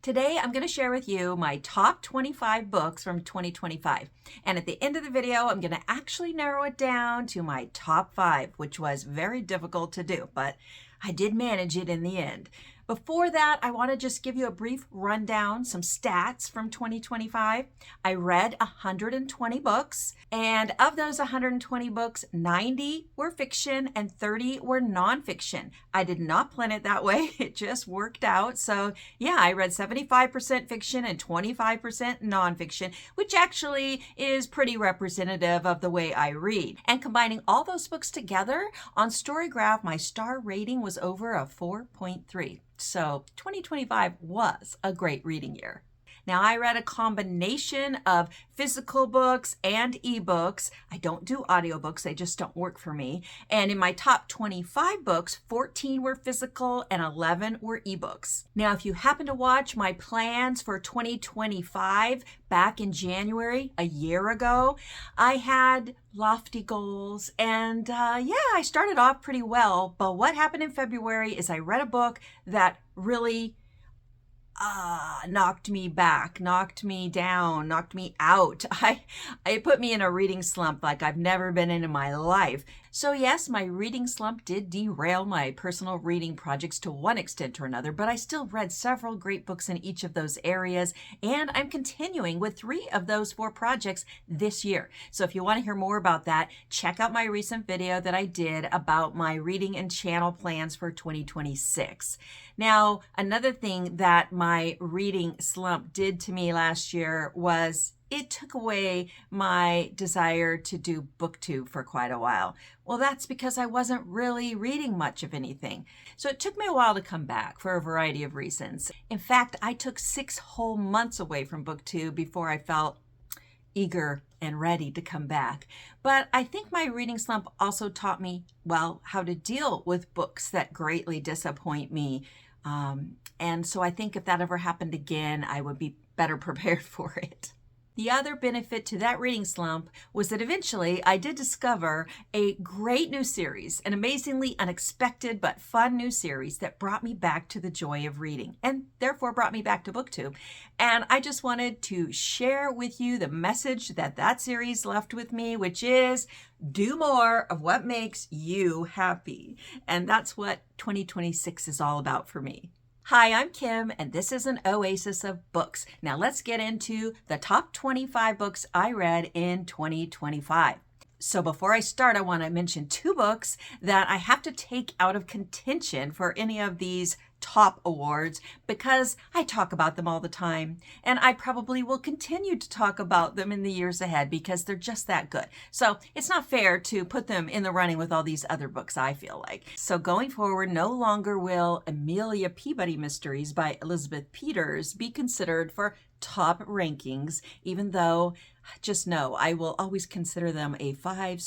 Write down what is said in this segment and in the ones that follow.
Today, I'm going to share with you my top 25 books from 2025. And at the end of the video, I'm going to actually narrow it down to my top 5, which was very difficult to do, but I did manage it in the end. Before that, I want to just give you a brief rundown, some stats from 2025. I read 120 books, and of those 120 books, 90 were fiction and 30 were nonfiction. I did not plan it that way. It just worked out. So yeah, I read 75% fiction and 25% nonfiction, which actually is pretty representative of the way I read. And combining all those books together, on Storygraph, my star rating was over a 4.3. So 2025 was a great reading year. Now, I read a combination of physical books and ebooks. I don't do audiobooks, they just don't work for me. And in my top 25 books, 14 were physical and 11 were ebooks. Now, if you happen to watch my plans for 2025 back in January, a year ago, I had lofty goals and I started off pretty well. But what happened in February is I read a book that really knocked me back, knocked me down, knocked me out. It put me in a reading slump like I've never been in my life. So yes, my reading slump did derail my personal reading projects to one extent or another, but I still read several great books in each of those areas, and I'm continuing with 3 of those 4 projects this year. So if you want to hear more about that, check out my recent video that I did about my reading and channel plans for 2026. Now, another thing that my reading slump did to me last year was it took away my desire to do booktube for quite a while. Well, that's because I wasn't really reading much of anything. So it took me a while to come back for a variety of reasons. In fact, I took 6 whole months away from booktube before I felt eager and ready to come back. But I think my reading slump also taught me, well, how to deal with books that greatly disappoint me. And so I think if that ever happened again, I would be better prepared for it. The other benefit to that reading slump was that eventually I did discover a great new series, an amazingly unexpected but fun new series that brought me back to the joy of reading and therefore brought me back to booktube. And I just wanted to share with you the message that that series left with me, which is do more of what makes you happy. And that's what 2026 is all about for me. Hi, I'm Kim, and this is an oasis of books. Now let's get into the top 25 books I read in 2025. So before I start, I want to mention 2 books that I have to take out of contention for any of these top awards because I talk about them all the time, and I probably will continue to talk about them in the years ahead because they're just that good. So it's not fair to put them in the running with all these other books, I feel like. So going forward, no longer will Amelia Peabody Mysteries by Elizabeth Peters be considered for top rankings, even though, just know, I will always consider them a 5+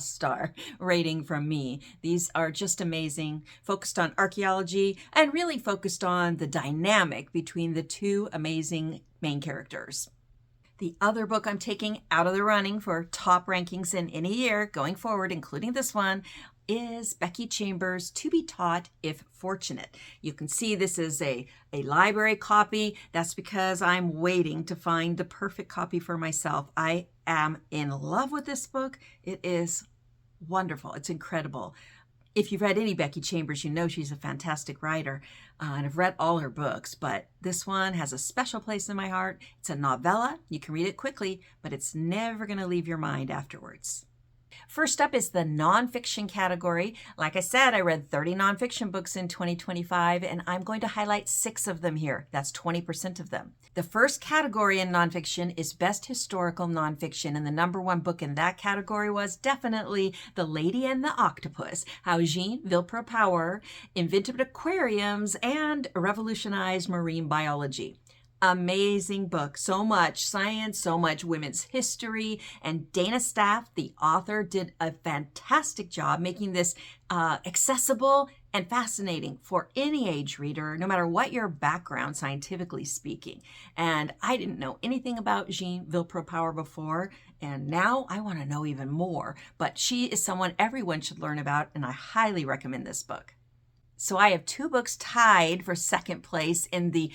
star rating from me. These are just amazing, focused on archaeology and really focused on the dynamic between the 2 amazing main characters. The other book I'm taking out of the running for top rankings in any year going forward, including this one, is Becky Chambers' To Be Taught If Fortunate. You can see this is a library copy. That's because I'm waiting to find the perfect copy for myself. I am in love with this book. It is wonderful. It's incredible. If you've read any Becky Chambers, you know she's a fantastic writer, and I've read all her books, but this one has a special place in my heart. It's a novella. You can read it quickly, but it's never going to leave your mind afterwards. First up is the nonfiction category. Like I said, I read 30 nonfiction books in 2025, and I'm going to highlight 6 of them here. That's 20% of them. The first category in nonfiction is Best Historical Nonfiction, and the #1 book in that category was definitely The Lady and the Octopus, How Jean Villepreux Invented Aquariums and Revolutionized Marine Biology. Amazing book. So much science, so much women's history, and Dana Staff, the author, did a fantastic job making this accessible and fascinating for any age reader, no matter what your background, scientifically speaking. And I didn't know anything about Jean Villepreux before, and now I want to know even more. But she is someone everyone should learn about, and I highly recommend this book. So I have two books tied for second place in the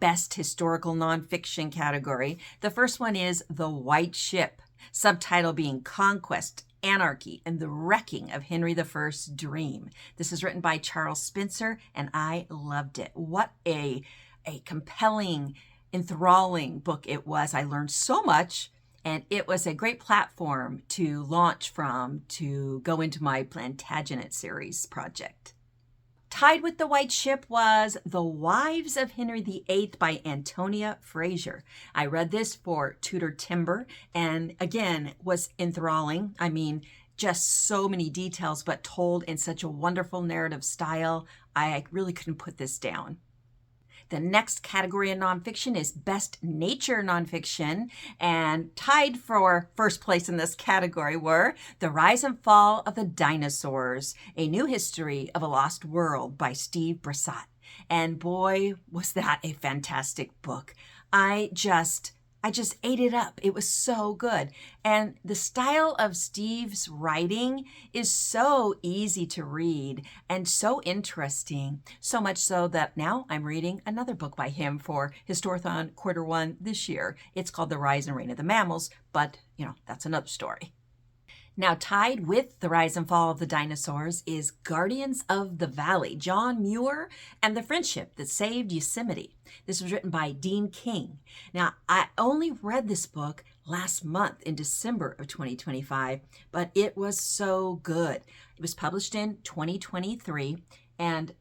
best historical nonfiction category. The first one is The White Ship, subtitle being Conquest, Anarchy, and the Wrecking of Henry I's Dream. This is written by Charles Spencer, and I loved it. What a compelling, enthralling book it was. I learned so much, and it was a great platform to launch from to go into my Plantagenet series project. Tied with The White Ship was The Wives of Henry VIII by Antonia Fraser. I read this for Tudor Timber and again was enthralling. I mean, just so many details, but told in such a wonderful narrative style. I really couldn't put this down. The next category in nonfiction is Best Nature Nonfiction, and tied for first place in this category were The Rise and Fall of the Dinosaurs, A New History of a Lost World by Steve Bressott. And boy, was that a fantastic book. I just ate it up. It was so good. And the style of Steve's writing is so easy to read and so interesting, so much so that now I'm reading another book by him for Historathon Q1 this year. It's called The Rise and Reign of the Mammals, but that's another story. Now, tied with The Rise and Fall of the Dinosaurs is Guardians of the Valley, John Muir and the Friendship That Saved Yosemite. This was written by Dean King. Now, I only read this book last month in December of 2025, but it was so good. It was published in 2023, and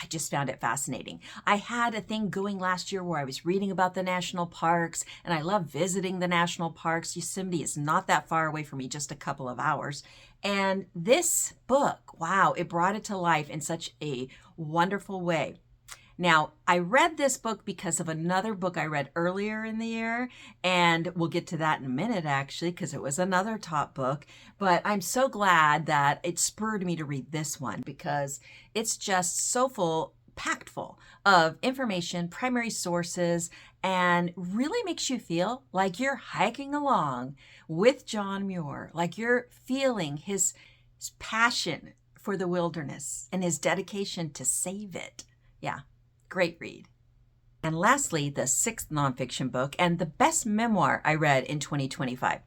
I just found it fascinating. I had a thing going last year where I was reading about the national parks, and I love visiting the national parks. Yosemite is not that far away from me, just a couple of hours. And this book, wow, it brought it to life in such a wonderful way. Now, I read this book because of another book I read earlier in the year, and we'll get to that in a minute, actually, because it was another top book. But I'm so glad that it spurred me to read this one because it's just so packed full of information, primary sources, and really makes you feel like you're hiking along with John Muir, like you're feeling his passion for the wilderness and his dedication to save it. Yeah. Great read. And lastly, the sixth nonfiction book and the best memoir I read in 2025,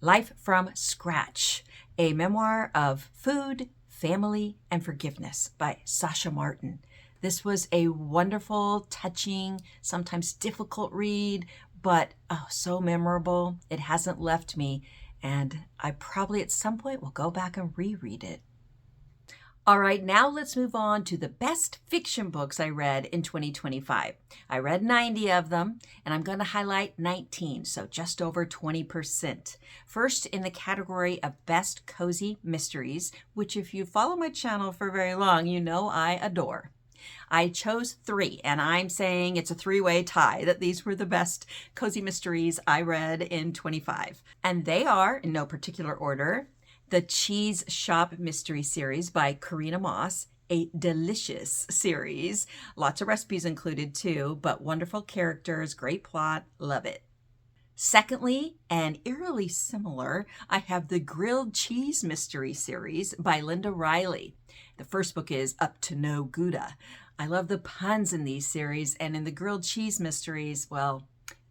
Life from Scratch, a memoir of food, family, and forgiveness by Sasha Martin. This was a wonderful, touching, sometimes difficult read, but so memorable. It hasn't left me, and I probably at some point will go back and reread it. All right, now let's move on to the best fiction books I read in 2025. I read 90 of them, and I'm going to highlight 19, so just over 20%. First, in the category of best cozy mysteries, which if you follow my channel for very long, you know I adore. I chose 3, and I'm saying it's a 3-way tie that these were the best cozy mysteries I read in 25. And they are, in no particular order, The Cheese Shop Mystery Series by Karina Moss, a delicious series. Lots of recipes included too, but wonderful characters, great plot, love it. Secondly, and eerily similar, I have the Grilled Cheese Mystery Series by Linda Riley. The first book is Up to No Gouda. I love the puns in these series, and in the Grilled Cheese Mysteries, well,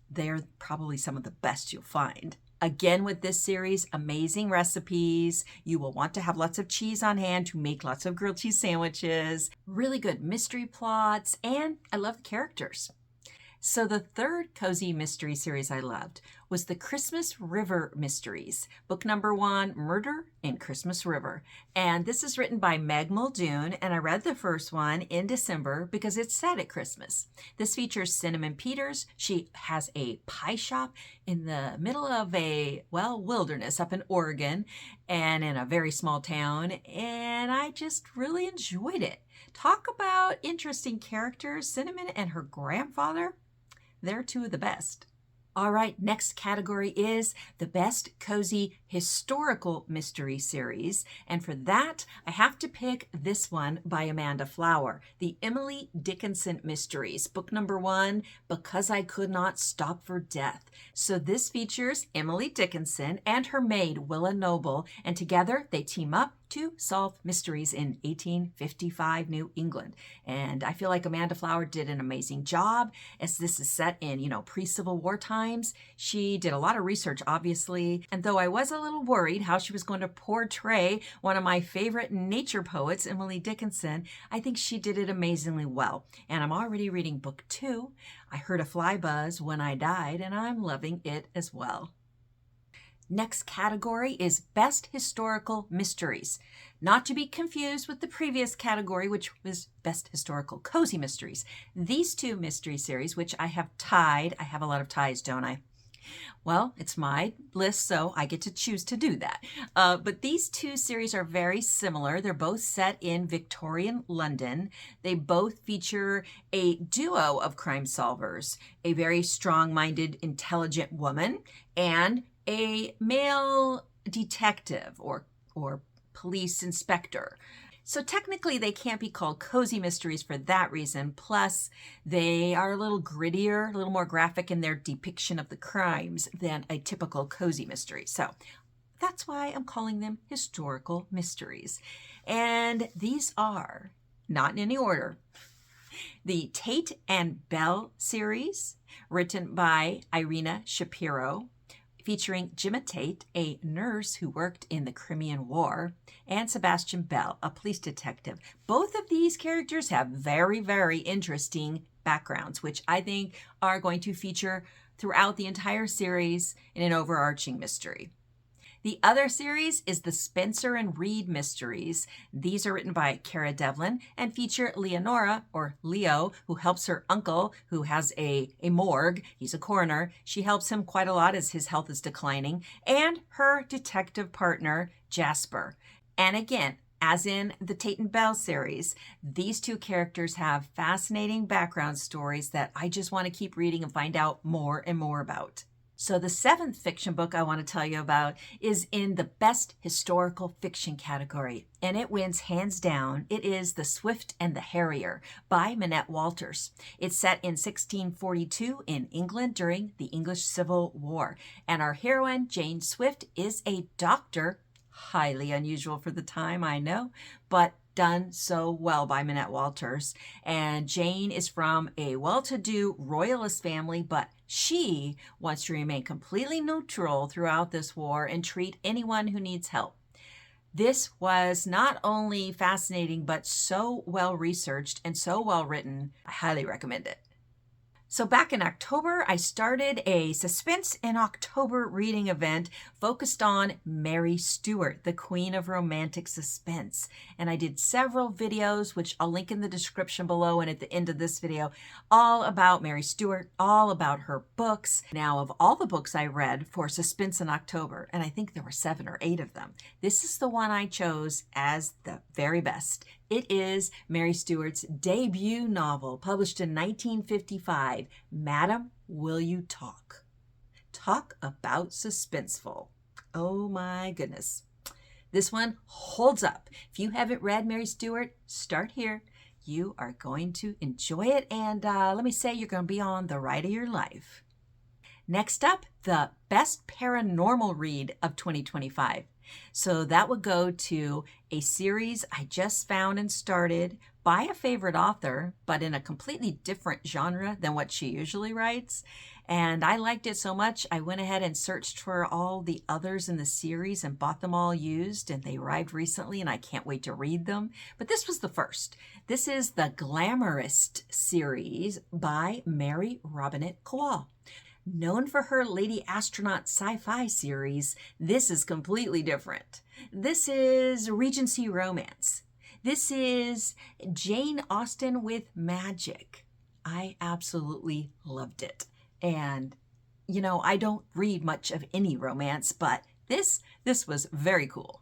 they're probably some of the best you'll find. Again, with this series, amazing recipes. You will want to have lots of cheese on hand to make lots of grilled cheese sandwiches. Really good mystery plots, and I love the characters. So the third cozy mystery series I loved was the Christmas River Mysteries. Book number 1, Murder in Christmas River. And this is written by Meg Muldoon, and I read the first one in December because it's set at Christmas. This features Cinnamon Peters. She has a pie shop in the middle of a, wilderness up in Oregon and in a very small town, and I just really enjoyed it. Talk about interesting characters. Cinnamon and her grandfather, they're two of the best. All right, next category is the best cozy historical mystery series. And for that, I have to pick this one by Amanda Flower, the Emily Dickinson Mysteries, book number 1, Because I Could Not Stop for Death. So this features Emily Dickinson and her maid, Willa Noble, and together they team up to solve mysteries in 1855 New England. And I feel like Amanda Flower did an amazing job, as this is set in, pre-Civil War times. She did a lot of research, obviously. And though I was a little worried how she was going to portray one of my favorite nature poets, Emily Dickinson, I think she did it amazingly well. And I'm already reading book 2. I heard a fly buzz when I died, and I'm loving it as well. Next category is Best Historical Mysteries. Not to be confused with the previous category, which was Best Historical Cozy Mysteries. These two mystery series, which I have tied, I have a lot of ties, don't I? Well, it's my list, so I get to choose to do that. But these two series are very similar. They're both set in Victorian London. They both feature a duo of crime solvers, a very strong-minded, intelligent woman, and a male detective or police inspector. So technically they can't be called cozy mysteries for that reason. Plus, they are a little grittier, a little more graphic in their depiction of the crimes than a typical cozy mystery. So that's why I'm calling them historical mysteries. And these are, not in any order, the Tate and Bell series, written by Irina Shapiro, featuring Gemma Tate, a nurse who worked in the Crimean War, and Sebastian Bell, a police detective. Both of these characters have very, very interesting backgrounds, which I think are going to feature throughout the entire series in an overarching mystery. The other series is the Spencer and Reed mysteries. These are written by Cara Devlin and feature Leonora, or Leo, who helps her uncle, who has a morgue. He's a coroner. She helps him quite a lot as his health is declining, and her detective partner, Jasper. And again, as in the Tate and Bell series, these two characters have fascinating background stories that I just want to keep reading and find out more and more about. So the 7th fiction book I want to tell you about is in the Best Historical Fiction category, and it wins hands down. It is The Swift and the Harrier by Minette Walters. It's set in 1642 in England during the English Civil War, and our heroine, Jane Swift, is a doctor. Highly unusual for the time, I know, but done so well by Minette Walters. And Jane is from a well-to-do royalist family, but she wants to remain completely neutral throughout this war and treat anyone who needs help. This was not only fascinating, but so well researched and so well written. I highly recommend it. So back in October, I started a Suspense in October reading event focused on Mary Stewart, the queen of romantic suspense. And I did several videos, which I'll link in the description below and at the end of this video, all about Mary Stewart, all about her books. Now, of all the books I read for Suspense in October, and I think there were 7 or 8 of them, this is the one I chose as the very best. It is Mary Stewart's debut novel, published in 1955, Madam, Will You Talk? Talk about suspenseful. Oh my goodness. This one holds up. If you haven't read Mary Stewart, start here. You are going to enjoy it, and let me say, you're going to be on the ride of your life. Next up, the Best Paranormal Read of 2025. So that would go to a series I just found and started by a favorite author, but in a completely different genre than what she usually writes. And I liked it so much, I went ahead and searched for all the others in the series and bought them all used, and they arrived recently, and I can't wait to read them. But this was the first. This is the Glamourist series by Mary Robinette Kowal. Known for her Lady Astronaut sci-fi series, this is completely different. This is Regency romance. This is Jane Austen with magic. I absolutely loved it. And, I don't read much of any romance, but this was very cool.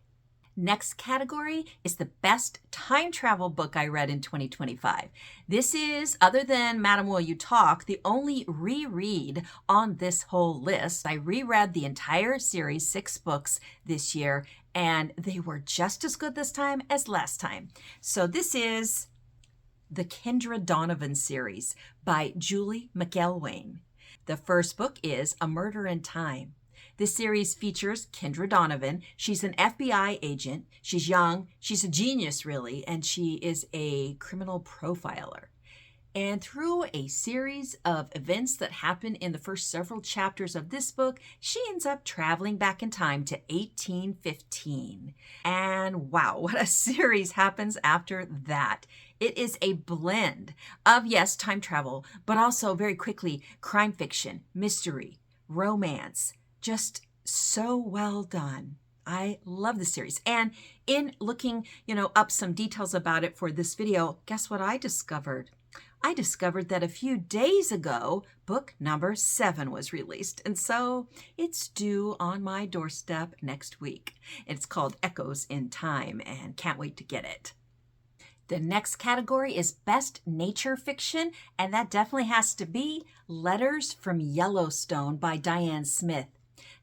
Next category is the best time travel book I read in 2025. This is, other than Madam, Will You Talk, the only reread on this whole list. I reread the entire series, 6 books this year, and they were just as good this time as last time. So this is the Kendra Donovan series by Julie McElwain. The first book is A Murder in Time. This series features Kendra Donovan. She's an FBI agent. She's young. She's a genius, really, and she is a criminal profiler. And through a series of events that happen in the first several chapters of this book, she ends up traveling back in time to 1815. And wow, what a series happens after that. It is a blend of, yes, time travel, but also very quickly crime fiction, mystery, romance. Just so well done. I love the series. And in looking, up some details about it for this video, guess what I discovered? I discovered that a few days ago, book number 7 was released. And so it's due on my doorstep next week. It's called Echoes in Time, and can't wait to get it. The next category is Best Nature Fiction, and that definitely has to be Letters from Yellowstone by Diane Smith.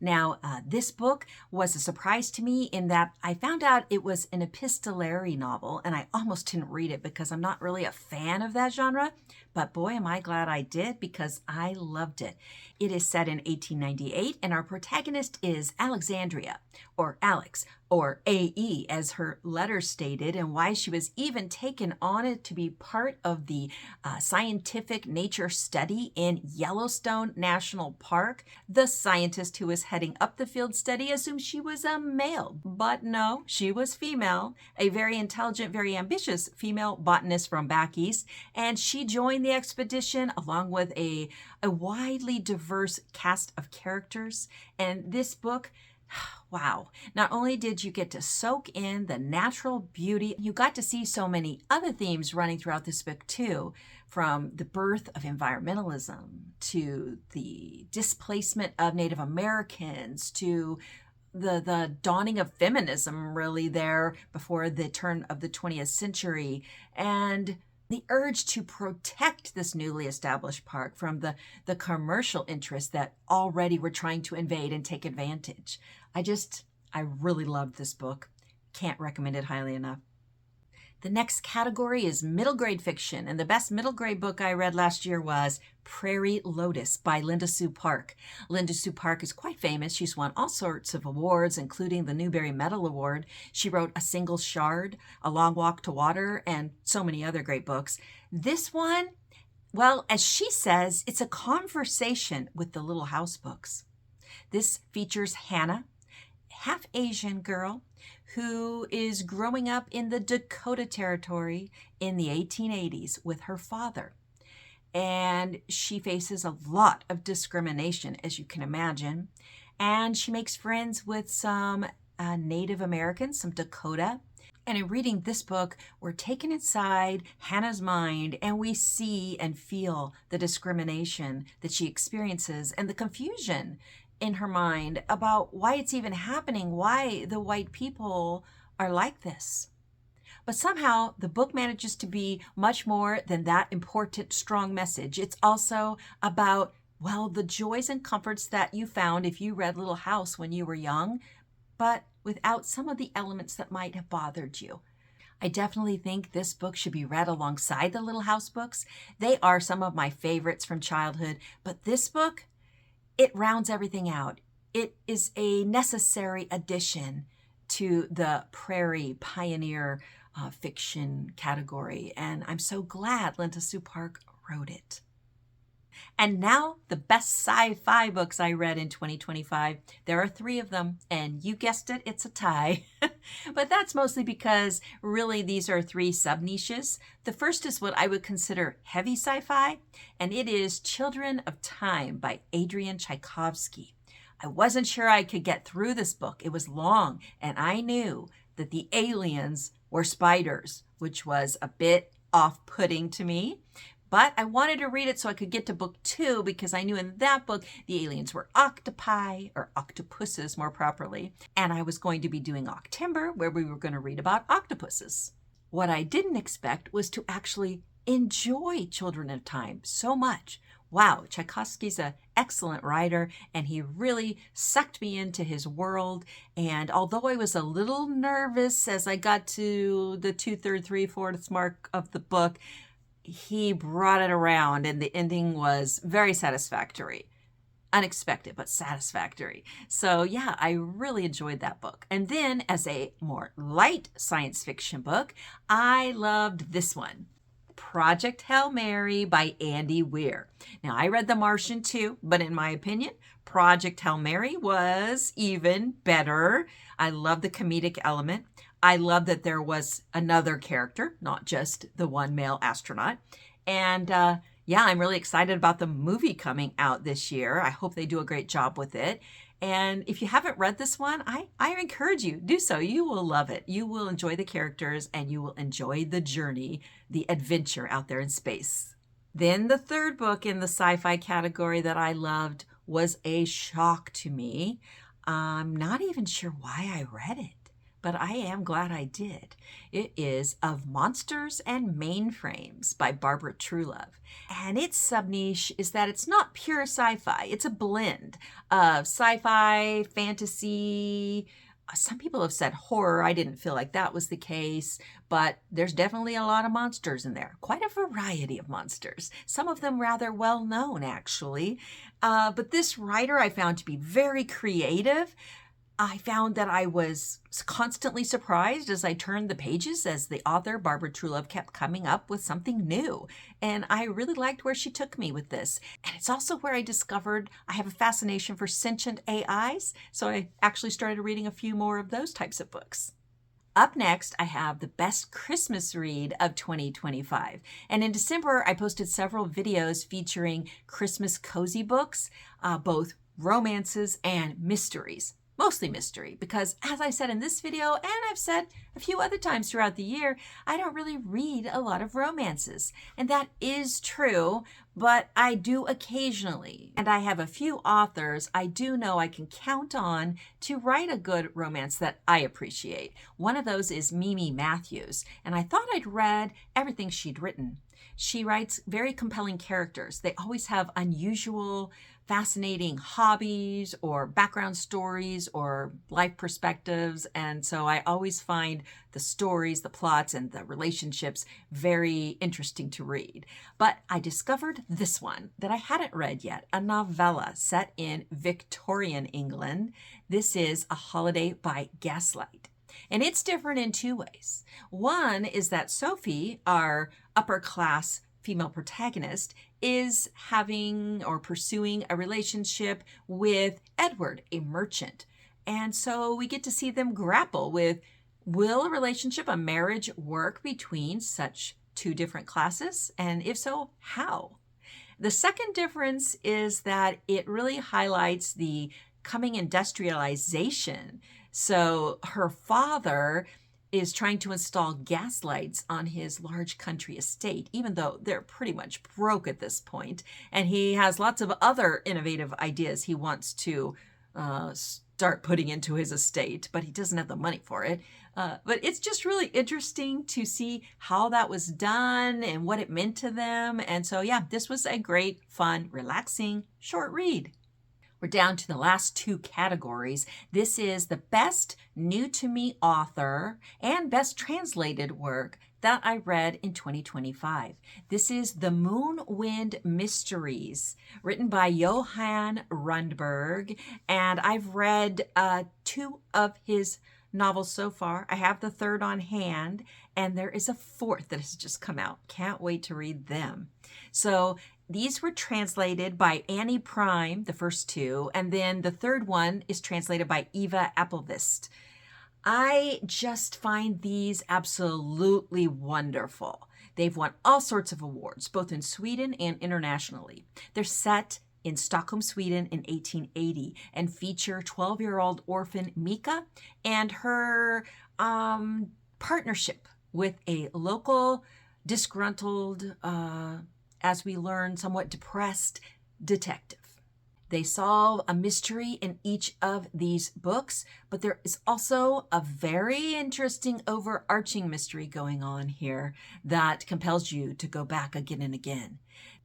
Now, this book was a surprise to me in that I found out it was an epistolary novel, and I almost didn't read it because I'm not really a fan of that genre. But boy, am I glad I did, because I loved it. It is set in 1898, and our protagonist is Alexandria, or Alex, or AE, as her letter stated, and why she was even taken on it to be part of the scientific nature study in Yellowstone National Park. The scientist who was heading up the field study assumed she was a male, but no, she was female, a very intelligent, very ambitious female botanist from back east, and she joined the expedition along with a widely diverse cast of characters. And this book, wow, not only did you get to soak in the natural beauty, you got to see so many other themes running throughout this book too, from the birth of environmentalism to the displacement of Native Americans to the dawning of feminism, really, there before the turn of the 20th century, and the urge to protect this newly established park from the commercial interests that already were trying to invade and take advantage. I really loved this book. Can't recommend it highly enough. The next category is middle grade fiction, and the best middle grade book I read last year was Prairie Lotus by Linda Sue Park. Linda Sue Park is quite famous. She's won all sorts of awards, including the Newbery Medal Award. She wrote A Single Shard, A Long Walk to Water, and so many other great books. This one, well, as she says, it's a conversation with the Little House books. This features Hannah, half Asian girl, who is growing up in the Dakota Territory in the 1880s with her father. And she faces a lot of discrimination, as you can imagine. And she makes friends with some Native Americans, some Dakota. And in reading this book, we're taken inside Hannah's mind, and we see and feel the discrimination that she experiences and the confusion in her mind about why it's even happening, why the white people are like this. But somehow the book manages to be much more than that important, strong message. It's also about, well, the joys and comforts that you found if you read Little House when you were young, but without some of the elements that might have bothered you. I definitely think this book should be read alongside the Little House books. They are some of my favorites from childhood, but this book, it rounds everything out. It is a necessary addition to the prairie pioneer fiction category, and I'm so glad Linda Sue Park wrote it. And now, the best sci-fi books I read in 2025. There are 3 of them, and you guessed it, it's a tie. But that's mostly because, really, these are 3 sub-niches. The first is what I would consider heavy sci-fi, and it is Children of Time by Adrian Tchaikovsky. I wasn't sure I could get through this book. It was long, and I knew that the aliens were spiders, which was a bit off-putting to me. But I wanted to read it so I could get to book 2, because I knew in that book the aliens were octopi, or octopuses more properly. And I was going to be doing October, where we were going to read about octopuses. What I didn't expect was to actually enjoy Children of Time so much. Wow, Tchaikovsky's an excellent writer, and he really sucked me into his world. And although I was a little nervous as I got to the 2/3, 3/4 mark of the book, he brought it around, and the ending was very satisfactory. unexpected but satisfactory. So yeah, I really enjoyed that book. And then as a more light science fiction book, I loved this one. Project Hail Mary by Andy Weir. Now, I read The Martian too, but in my opinion, Project Hail Mary was even better. I love the comedic element. I love that there was another character, not just the one male astronaut. And yeah, I'm really excited about the movie coming out this year. I hope they do a great job with it. And if you haven't read this one, I encourage you, do so. You will love it. You will enjoy the characters and you will enjoy the journey, the adventure out there in space. Then the third book in the sci-fi category that I loved was a shock to me. I'm not even sure why I read it, but I am glad I did. It is Of Monsters and Mainframes by Barbara Truelove. And its sub-niche is that it's not pure sci-fi. It's a blend of sci-fi, fantasy. Some people have said horror. I didn't feel like that was the case, but there's definitely a lot of monsters in there. Quite a variety of monsters. Some of them rather well known, actually. But this writer I found to be very creative. I found that I was constantly surprised as I turned the pages as the author, Barbara Truelove, kept coming up with something new. And I really liked where she took me with this. And it's also where I discovered I have a fascination for sentient AIs. So I actually started reading a few more of those types of books. Up next, I have the best Christmas read of 2025. And in December, I posted several videos featuring Christmas cozy books, both romances and mysteries. Mostly mystery, because as I said in this video, and I've said a few other times throughout the year, I don't really read a lot of romances. And that is true, but I do occasionally. And I have a few authors I do know I can count on to write a good romance that I appreciate. One of those is Mimi Matthews, and I thought I'd read everything she'd written. She writes very compelling characters. They always have unusual, fascinating hobbies or background stories or life perspectives. And so I always find the stories, the plots, and the relationships very interesting to read. But I discovered this one that I hadn't read yet, a novella set in Victorian England. This is A Holiday by Gaslight. And it's different in two ways. One is that Sophie, our upper class female protagonist, is having or pursuing a relationship with Edward, a merchant. And so we get to see them grapple with, will a relationship, a marriage, work between such two different classes? And if so, how? The second difference is that it really highlights the coming industrialization. So her father is trying to install gas lights on his large country estate, even though they're pretty much broke at this point. And he has lots of other innovative ideas he wants to start putting into his estate, but he doesn't have the money for it. But it's just really interesting to see how that was done and what it meant to them. And so, yeah, this was a great, fun, relaxing, short read. We're down to the last two categories. This is the best new to me author and best translated work that I read in 2025. This is The Moonwind Mysteries, written by Johan Rundberg. And I've read two of his novels so far. I have the third on hand, and there is a fourth that has just come out. Can't wait to read them. So these were translated by Annie Prime, the first two, and then the third one is translated by Eva Appelvist. I just find these absolutely wonderful. They've won all sorts of awards, both in Sweden and internationally. They're set in Stockholm, Sweden in 1880 and feature 12-year-old orphan Mika and her partnership with a local disgruntled, as we learn, somewhat depressed detective. They solve a mystery in each of these books, but there is also a very interesting overarching mystery going on here that compels you to go back again and again.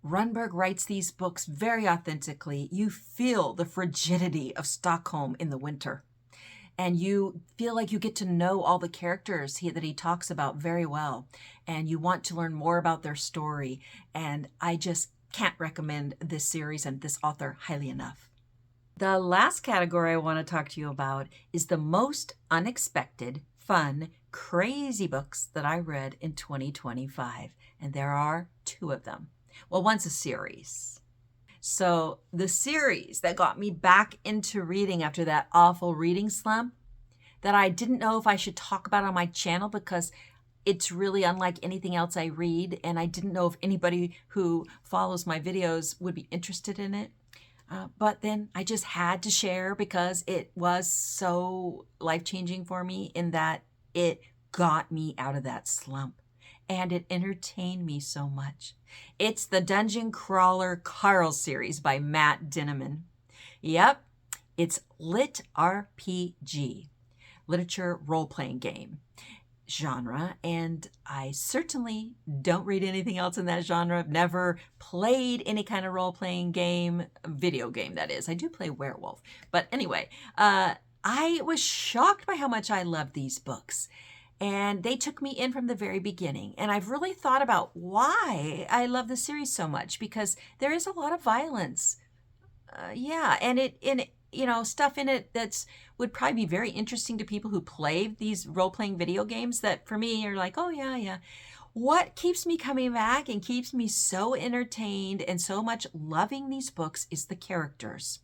Rundberg writes these books very authentically. You feel the frigidity of Stockholm in the winter, and you feel like you get to know all the characters that he talks about very well, and you want to learn more about their story. And I just can't recommend this series and this author highly enough. The last category I want to talk to you about is the most unexpected, fun, crazy books that I read in 2025. And there are 2 of them. Well, one's a series. So the series that got me back into reading after that awful reading slump that I didn't know if I should talk about on my channel because it's really unlike anything else I read, and I didn't know if anybody who follows my videos would be interested in it. But then I just had to share because it was so life-changing for me in that it got me out of that slump and it entertained me so much. It's the Dungeon Crawler Carl series by Matt Dinniman. Yep, it's Lit RPG, literature role-playing game genre, and I certainly don't read anything else in that genre. I've never played any kind of role-playing game, video game that is. I do play Werewolf. But anyway, I was shocked by how much I loved these books. And they took me in from the very beginning. And I've really thought about why I love the series so much, because there is a lot of violence. And stuff in it that's would probably be very interesting to people who play these role-playing video games that for me are like, oh yeah. What keeps me coming back and keeps me so entertained and so much loving these books is the characters.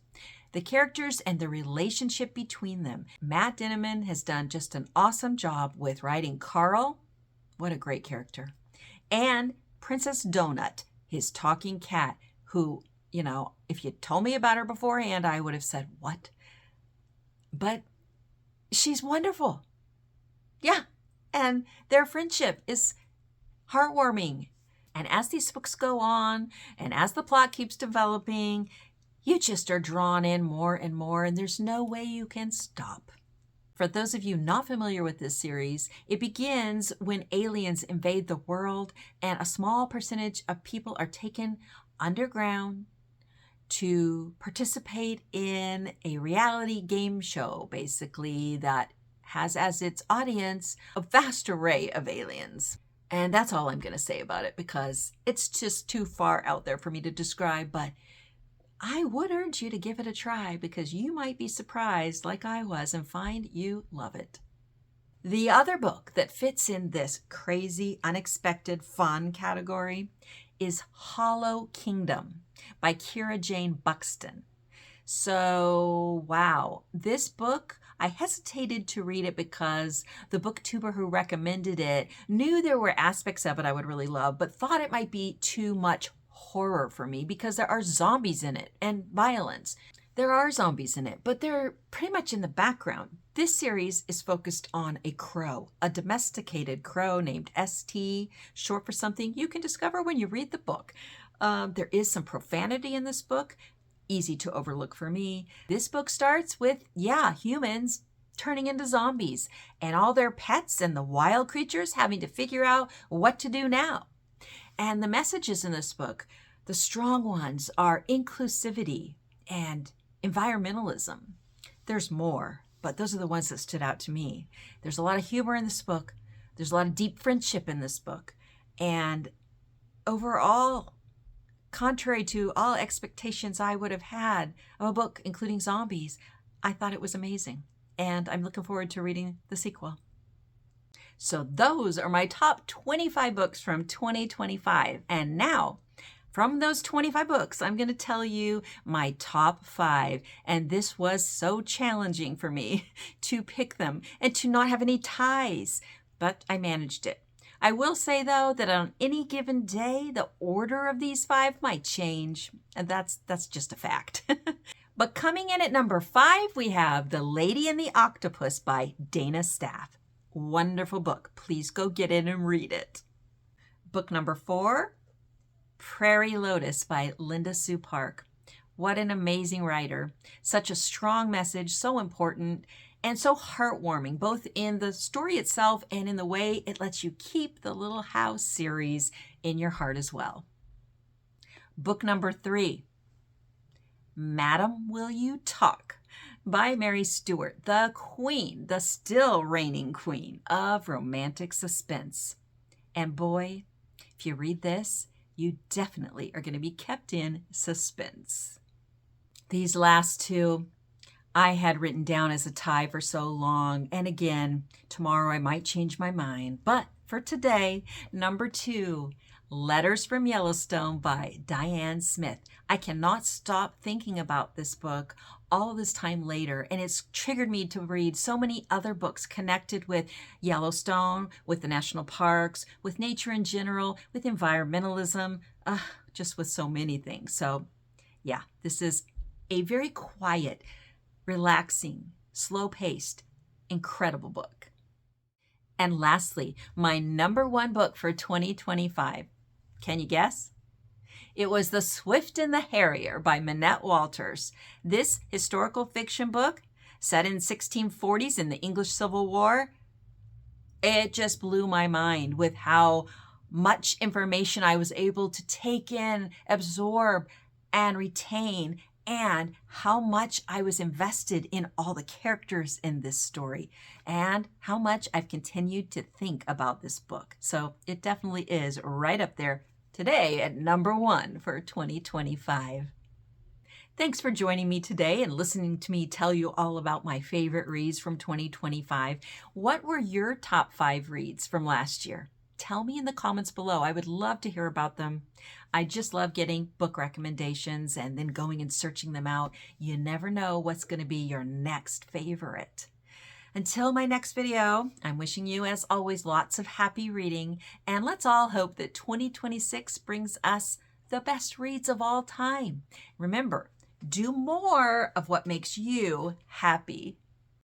The characters and the relationship between them. Matt Dinniman has done just an awesome job with writing Carl. What a great character. And Princess Donut, his talking cat, who, if you told me about her beforehand, I would have said, what? But she's wonderful. Yeah. And their friendship is heartwarming. And as these books go on, and as the plot keeps developing, you just are drawn in more and more, and there's no way you can stop. For those of you not familiar with this series, it begins when aliens invade the world, and a small percentage of people are taken underground to participate in a reality game show, basically, that has as its audience a vast array of aliens. And that's all I'm going to say about it because it's just too far out there for me to describe, but I would urge you to give it a try because you might be surprised like I was and find you love it. The other book that fits in this crazy, unexpected, fun category is Hollow Kingdom by Kira Jane Buxton. So, wow, this book, I hesitated to read it because the booktuber who recommended it knew there were aspects of it I would really love, but thought it might be too much horror for me because there are zombies in it and violence. There are zombies in it, but they're pretty much in the background. This series is focused on a crow, a domesticated crow named ST, short for something you can discover when you read the book. There is some profanity in this book, easy to overlook for me. This book starts with, humans turning into zombies and all their pets and the wild creatures having to figure out what to do now. And the messages in this book, the strong ones, are inclusivity and environmentalism. There's more, but those are the ones that stood out to me. There's a lot of humor in this book. There's a lot of deep friendship in this book. And overall, contrary to all expectations I would have had of a book including zombies, I thought it was amazing. And I'm looking forward to reading the sequel. So those are my top 25 books from 2025. And now, from those 25 books, I'm going to tell you my top 5. And this was so challenging for me to pick them and to not have any ties, but I managed it. I will say, though, that on any given day, the order of these 5 might change, and that's just a fact. But coming in at number 5, we have The Lady and the Octopus by Dana Staff. Wonderful book. Please go get it and read it. Book number 4, Prairie Lotus by Linda Sue Park. What an amazing writer. Such a strong message, so important, and so heartwarming, both in the story itself and in the way it lets you keep the Little House series in your heart as well. Book number 3, Madam, Will You Talk? By Mary Stewart, the queen, the still reigning queen of romantic suspense. And boy, if you read this, you definitely are going to be kept in suspense. These last two I had written down as a tie for so long. And again, tomorrow I might change my mind. But for today, number 2, Letters from Yellowstone by Diane Smith. I cannot stop thinking about this book all this time later, and it's triggered me to read so many other books connected with Yellowstone, with the national parks, with nature in general, with environmentalism, just with so many things. So yeah, this is a very quiet, relaxing, slow-paced, incredible book. And lastly, my number 1 book for 2025. Can you guess? It was The Swift and the Harrier by Minette Walters. This historical fiction book, set in 1640s in the English Civil War, it just blew my mind with how much information I was able to take in, absorb, and retain, and how much I was invested in all the characters in this story, and how much I've continued to think about this book. So it definitely is right up there today at number 1 for 2025. Thanks for joining me today and listening to me tell you all about my favorite reads from 2025. What were your top 5 reads from last year? Tell me in the comments below. I would love to hear about them. I just love getting book recommendations and then going and searching them out. You never know what's going to be your next favorite. Until my next video, I'm wishing you, as always, lots of happy reading, and let's all hope that 2026 brings us the best reads of all time. Remember, do more of what makes you happy.